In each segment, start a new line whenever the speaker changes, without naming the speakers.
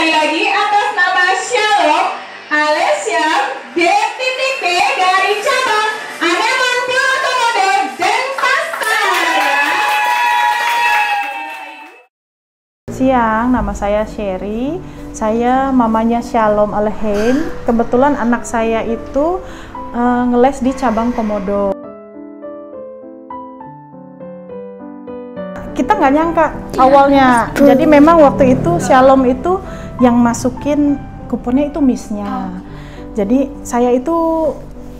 sekali lagi atas nama Shalom Alesia D.B dari cabang Anemon Purwokerto Denpasar.
Siang, nama saya Sherry. Saya mamanya Shalom Aleheim. Kebetulan anak saya itu ngeles di cabang Komodo. Kita nggak nyangka awalnya. Jadi memang waktu itu Shalom itu yang masukin kuponnya itu miss-nya. Jadi saya itu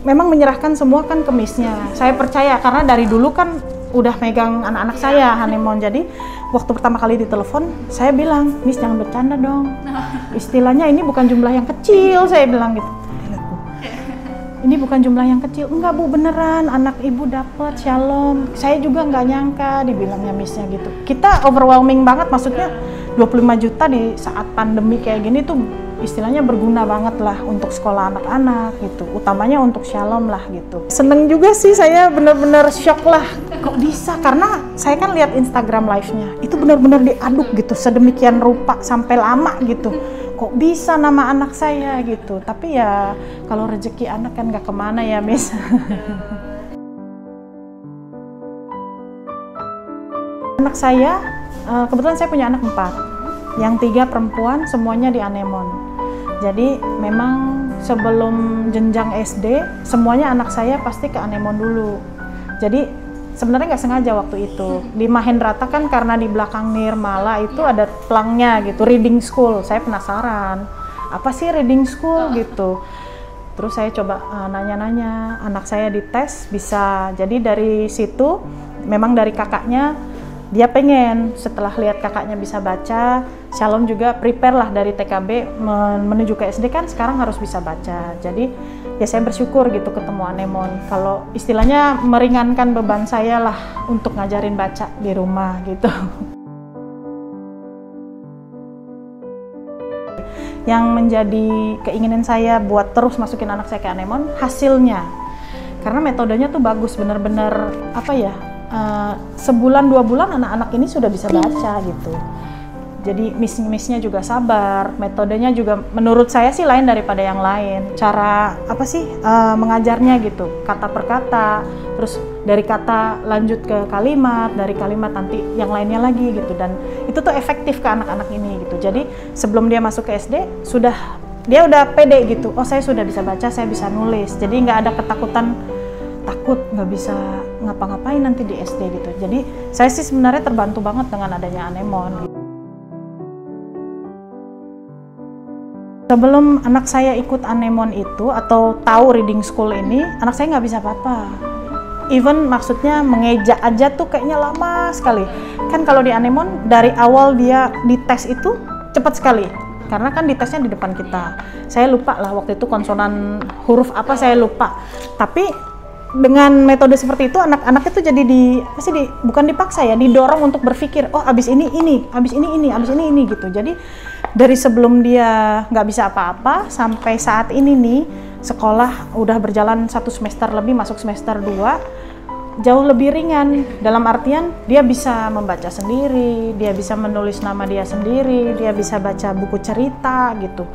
memang menyerahkan semua kan ke miss-nya. Saya percaya karena dari dulu kan udah megang anak-anak saya Hanemon. Jadi waktu pertama kali ditelepon saya bilang, "Miss, jangan bercanda dong. Istilahnya ini bukan jumlah yang kecil," saya bilang gitu. Ini bukan jumlah yang kecil. "Enggak Bu, beneran anak ibu dapet Shalom." Saya juga nggak nyangka dibilangnya miss-nya gitu. Kita overwhelming banget, maksudnya 25 juta di saat pandemi kayak gini tuh istilahnya berguna banget lah untuk sekolah anak-anak gitu, utamanya untuk Shalom lah gitu. Seneng juga sih, saya bener-bener shock lah, kok bisa, karena saya kan lihat Instagram live-nya, itu bener-bener diaduk gitu, sedemikian rupa sampai lama gitu, kok bisa nama anak saya gitu. Tapi ya kalau rezeki anak kan gak kemana ya Miss. Anak saya, kebetulan saya punya anak 4, yang 3 perempuan, semuanya di Anemon. Jadi memang sebelum jenjang SD, semuanya anak saya pasti ke Anemon dulu. Jadi sebenarnya nggak sengaja waktu itu. Di Mahendrata kan karena di belakang Nirmala itu ada pelangnya gitu, reading school. Saya penasaran, apa sih reading school gitu. Terus saya coba nanya-nanya, anak saya dites bisa. Jadi dari situ, memang dari kakaknya, dia pengen setelah lihat kakaknya bisa baca, Shalom juga prepare lah dari TKB menuju ke SD kan sekarang harus bisa baca. Jadi ya saya bersyukur gitu ketemu Anemon. Kalau istilahnya meringankan beban saya lah untuk ngajarin baca di rumah gitu. Yang menjadi keinginan saya buat terus masukin anak saya ke Anemon, hasilnya. Karena metodenya tuh bagus, bener-bener apa ya, sebulan 2 bulan anak-anak ini sudah bisa baca gitu. Jadi miss-nya juga sabar, metodenya juga menurut saya sih lain daripada yang lain. Cara apa sih mengajarnya gitu, kata per kata, terus dari kata lanjut ke kalimat, dari kalimat nanti yang lainnya lagi gitu. Dan itu tuh efektif ke anak-anak ini gitu. Jadi sebelum dia masuk ke SD dia udah pede gitu. Oh, saya sudah bisa baca, saya bisa nulis. Jadi nggak ada ketakutan takut nggak bisa ngapa-ngapain nanti di SD gitu. Jadi saya sih sebenarnya terbantu banget dengan adanya Anemon. Sebelum anak saya ikut Anemon itu atau tahu reading school ini, anak saya nggak bisa apa-apa. Even maksudnya mengeja aja tuh kayaknya lama sekali. Kan kalau di Anemon dari awal dia dites itu cepat sekali. Karena kan ditesnya di depan kita. Saya lupa lah waktu itu konsonan huruf apa saya lupa. Tapi dengan metode seperti itu anak-anak itu jadi bukan dipaksa ya, didorong untuk berpikir, oh abis ini, abis ini gitu. Jadi dari sebelum dia nggak bisa apa-apa sampai saat ini nih sekolah udah berjalan 1 semester lebih, masuk semester 2, jauh lebih ringan. Dalam artian dia bisa membaca sendiri, dia bisa menulis nama dia sendiri, dia bisa baca buku cerita gitu.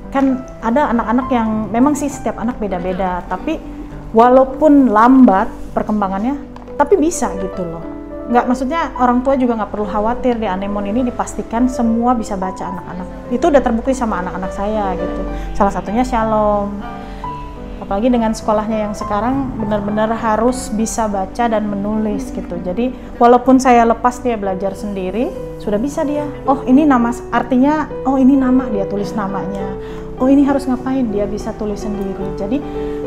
Kan ada anak-anak yang memang sih setiap anak beda-beda, tapi walaupun lambat perkembangannya, tapi bisa gitu loh. Nggak, maksudnya orang tua juga nggak perlu khawatir, di Anemon ini dipastikan semua bisa baca anak-anak. Itu udah terbukti sama anak-anak saya gitu. Salah satunya Shalom. Apalagi dengan sekolahnya yang sekarang benar-benar harus bisa baca dan menulis gitu. Jadi walaupun saya lepas dia belajar sendiri, sudah bisa dia. Oh ini nama, artinya oh ini nama, dia tulis namanya. Oh ini harus ngapain, dia bisa tulis sendiri. Jadi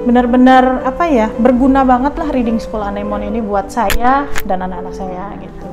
benar-benar apa ya, berguna banget lah reading school Anemon ini buat saya dan anak-anak saya gitu.